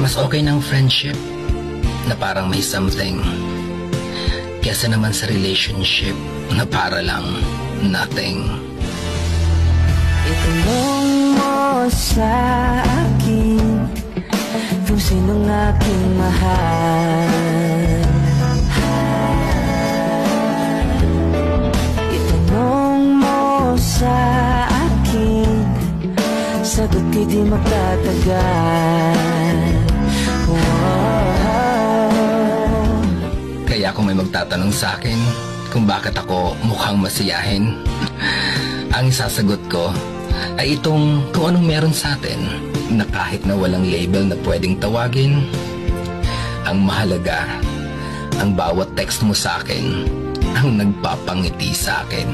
Mas okay ng friendship na parang may something kesa naman sa relationship na para lang nothing. Itanong mo sa akin kung sinong aking mahal. Itanong mo sa akin, sagot ko'y di magtatagal. Kaya kung may magtatanong sa akin kung bakit ako mukhang masiyahin, ang isasagot ko ay itong kung anong meron sa atin na kahit na walang label na pwedeng tawagin, ang mahalaga, ang bawat text mo sa akin ang nagpapangiti sa akin.